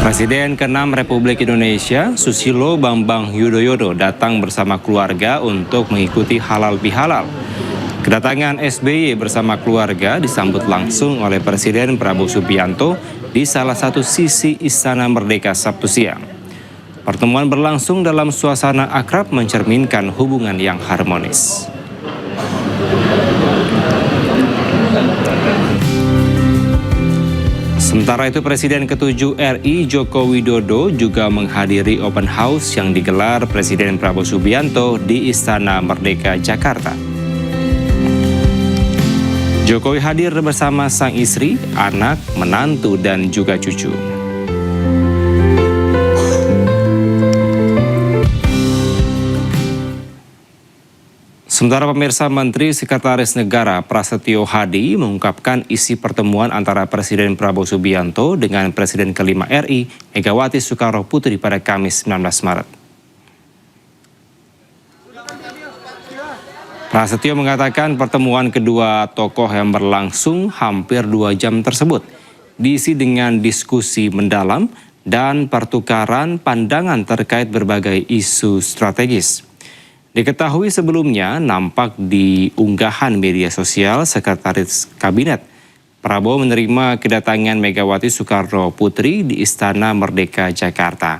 Presiden ke-6 Republik Indonesia, Susilo Bambang Yudhoyono datang bersama keluarga untuk mengikuti halal bihalal. Kedatangan SBY bersama keluarga disambut langsung oleh Presiden Prabowo Subianto di salah satu sisi Istana Merdeka Sabtu siang. Pertemuan berlangsung dalam suasana akrab mencerminkan hubungan yang harmonis. Sementara itu, Presiden ke-7 RI Joko Widodo juga menghadiri open house yang digelar Presiden Prabowo Subianto di Istana Merdeka, Jakarta. Jokowi hadir bersama sang istri, anak, menantu, dan juga cucu. Sementara pemirsa, Menteri Sekretaris Negara Prasetyo Hadi mengungkapkan isi pertemuan antara Presiden Prabowo Subianto dengan Presiden ke-5 RI Megawati Soekarno Putri pada Kamis 19 Maret. Prasetyo mengatakan pertemuan kedua tokoh yang berlangsung hampir 2 jam tersebut diisi dengan diskusi mendalam dan pertukaran pandangan terkait berbagai isu strategis. Diketahui sebelumnya nampak di unggahan media sosial Sekretaris Kabinet, Prabowo menerima kedatangan Megawati Soekarno Putri di Istana Merdeka, Jakarta.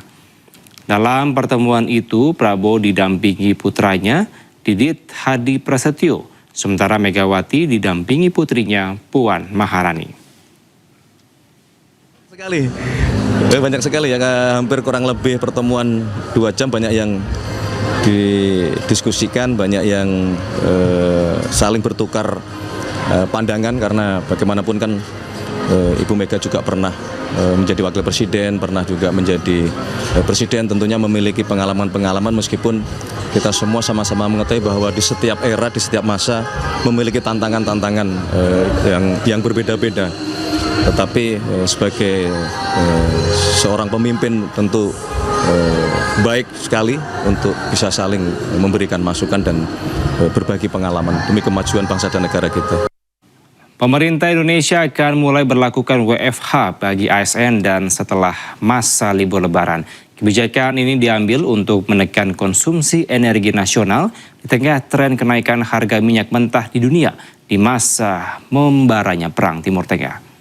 Dalam pertemuan itu, Prabowo didampingi putranya, Didit Hadi Prasetyo, sementara Megawati didampingi putrinya, Puan Maharani. Banyak sekali ya, hampir kurang lebih pertemuan 2 jam, banyak yang didiskusikan, banyak yang saling bertukar pandangan, karena bagaimanapun kan Ibu Mega juga pernah menjadi wakil presiden, pernah juga menjadi presiden, tentunya memiliki pengalaman-pengalaman, meskipun kita semua sama-sama mengetahui bahwa di setiap era, di setiap masa memiliki tantangan-tantangan yang berbeda-beda. Tetapi sebagai seorang pemimpin tentu baik sekali untuk bisa saling memberikan masukan dan berbagi pengalaman demi kemajuan bangsa dan negara kita. Pemerintah Indonesia akan mulai berlakukan WFH bagi ASN dan setelah masa libur Lebaran. Kebijakan ini diambil untuk menekan konsumsi energi nasional di tengah tren kenaikan harga minyak mentah di dunia di masa membaranya Perang Timur Tengah.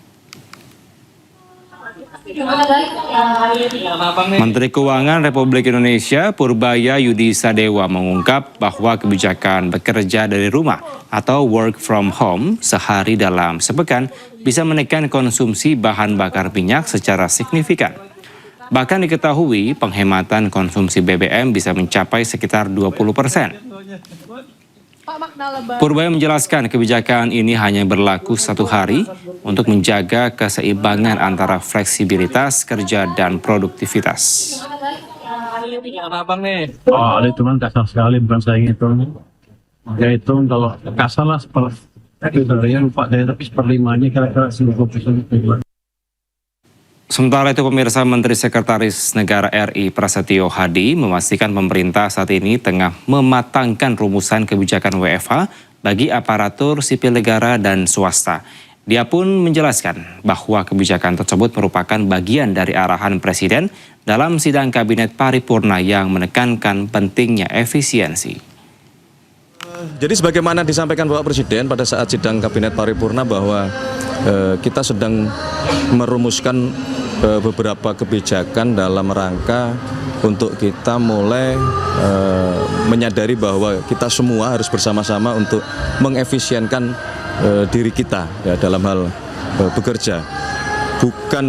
Menteri Keuangan Republik Indonesia Purbaya Yudi Sadewa mengungkap bahwa kebijakan bekerja dari rumah atau work from home sehari dalam sepekan bisa menekan konsumsi bahan bakar minyak secara signifikan. Bahkan diketahui penghematan konsumsi BBM bisa mencapai sekitar 20%. Purbaya menjelaskan kebijakan ini hanya berlaku 1 hari untuk menjaga keseimbangan antara fleksibilitas kerja dan produktivitas. Oh, itu kan kasar sekali, bukan saya ngitung. Ya hitung kalau kasar lah seperti lupa deh, tapi seperlimanya kira-kira 50%. Sementara itu, pemirsa, Menteri Sekretaris Negara RI Prasetyo Hadi memastikan pemerintah saat ini tengah mematangkan rumusan kebijakan WFH bagi aparatur sipil negara dan swasta. Dia pun menjelaskan bahwa kebijakan tersebut merupakan bagian dari arahan Presiden dalam sidang Kabinet Paripurna yang menekankan pentingnya efisiensi. Jadi sebagaimana disampaikan Bapak Presiden pada saat sidang Kabinet Paripurna bahwa kita sedang merumuskan beberapa kebijakan dalam rangka untuk kita mulai menyadari bahwa kita semua harus bersama-sama untuk mengefisienkan diri kita ya, dalam hal bekerja. Bukan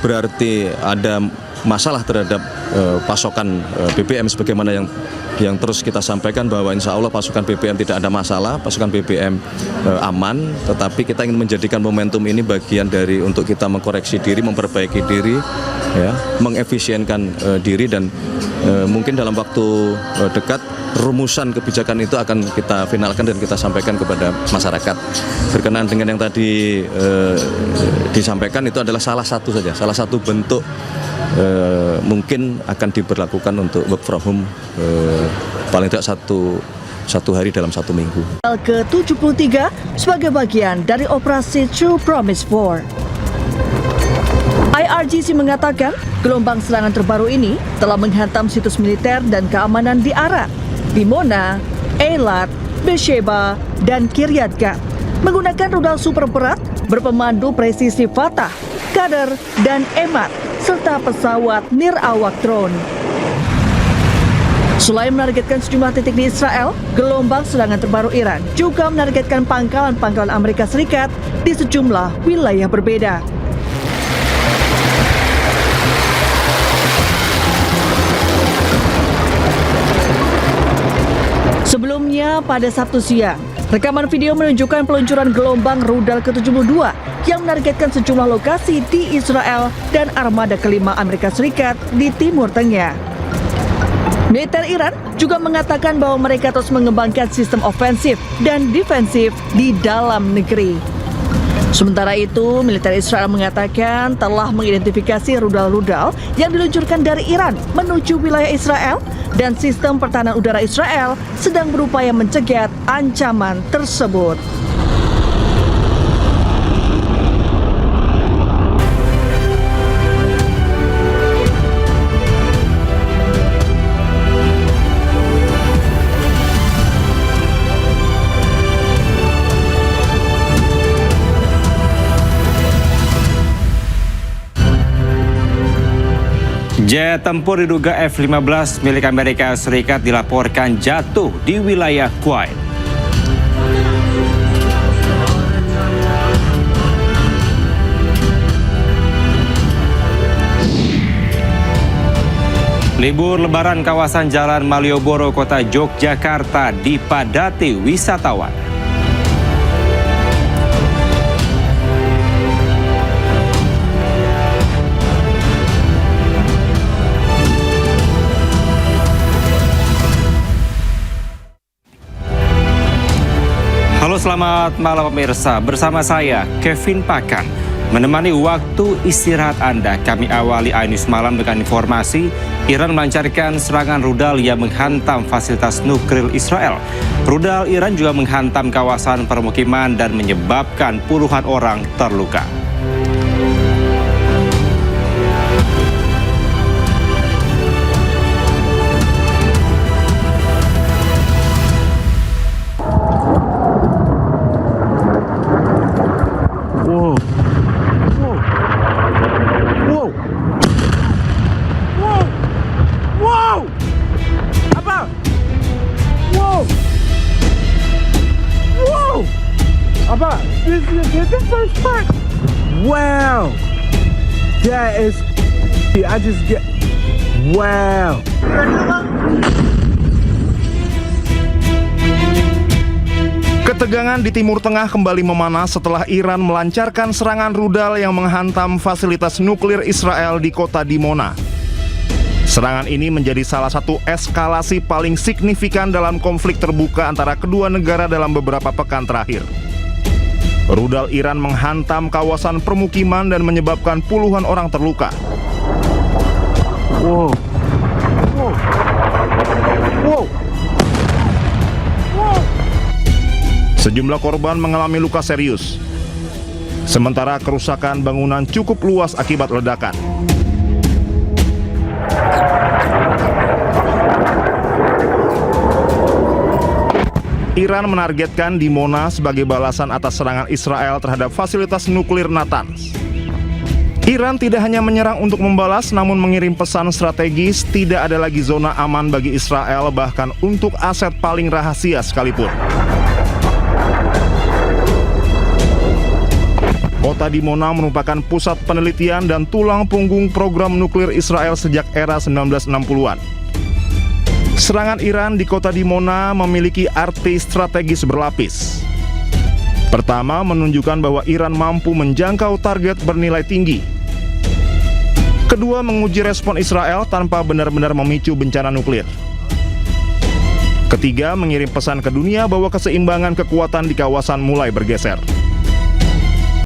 berarti ada masalah terhadap pasokan BBM sebagaimana yang terus kita sampaikan bahwa insya Allah pasokan BBM tidak ada masalah, pasokan BBM aman, tetapi kita ingin menjadikan momentum ini bagian dari untuk kita mengkoreksi diri, memperbaiki diri, ya, mengefisienkan diri, dan mungkin dalam waktu dekat rumusan kebijakan itu akan kita finalkan dan kita sampaikan kepada masyarakat. Berkenaan dengan yang tadi disampaikan, itu adalah salah satu bentuk mungkin akan diberlakukan untuk work from home paling tidak satu hari dalam 1 minggu. Ke-73 sebagai bagian dari operasi True Promise 4. IRGC mengatakan gelombang serangan terbaru ini telah menghantam situs militer dan keamanan di Arak, Dimona, Eilat, Beersheba, dan Kiryat Gat menggunakan rudal super berat berpemandu presisi Fatah, Qadar, dan Emad serta pesawat nirawak drone. Selain menargetkan sejumlah titik di Israel, gelombang serangan terbaru Iran juga menargetkan pangkalan-pangkalan Amerika Serikat di sejumlah wilayah berbeda. Sebelumnya, pada Sabtu siang, rekaman video menunjukkan peluncuran gelombang rudal ke-72 yang menargetkan sejumlah lokasi di Israel dan armada kelima Amerika Serikat di Timur Tengah. Militer Iran juga mengatakan bahwa mereka terus mengembangkan sistem ofensif dan defensif di dalam negeri. Sementara itu, militer Israel mengatakan telah mengidentifikasi rudal-rudal yang diluncurkan dari Iran menuju wilayah Israel dan sistem pertahanan udara Israel sedang berupaya mencegat ancaman tersebut. Jet tempur diduga F-15 milik Amerika Serikat dilaporkan jatuh di wilayah Kuwait. Libur Lebaran kawasan Jalan Malioboro, Kota Yogyakarta dipadati wisatawan. Halo, selamat malam pemirsa. Bersama saya, Kevin Pakan. Menemani waktu istirahat Anda, kami awali iNews Malam dengan informasi Iran melancarkan serangan rudal yang menghantam fasilitas nuklir Israel. Rudal Iran juga menghantam kawasan permukiman dan menyebabkan puluhan orang terluka. This is the first part. Wow, that is. I just get. Wow. Ketegangan di Timur Tengah kembali memanas setelah Iran melancarkan serangan rudal yang menghantam fasilitas nuklir Israel di kota Dimona. Serangan ini menjadi salah satu eskalasi paling signifikan dalam konflik terbuka antara kedua negara dalam beberapa pekan terakhir. Rudal Iran menghantam kawasan permukiman dan menyebabkan puluhan orang terluka. Wow. Wow. Wow. Wow. Sejumlah korban mengalami luka serius. Sementara kerusakan bangunan cukup luas akibat ledakan. Iran menargetkan Dimona sebagai balasan atas serangan Israel terhadap fasilitas nuklir Natanz. Iran tidak hanya menyerang untuk membalas, namun mengirim pesan strategis tidak ada lagi zona aman bagi Israel, bahkan untuk aset paling rahasia sekalipun. Kota Dimona merupakan pusat penelitian dan tulang punggung program nuklir Israel sejak era 1960-an. Serangan Iran di kota Dimona memiliki arti strategis berlapis. Pertama, menunjukkan bahwa Iran mampu menjangkau target bernilai tinggi. Kedua, menguji respon Israel tanpa benar-benar memicu bencana nuklir. Ketiga, mengirim pesan ke dunia bahwa keseimbangan kekuatan di kawasan mulai bergeser.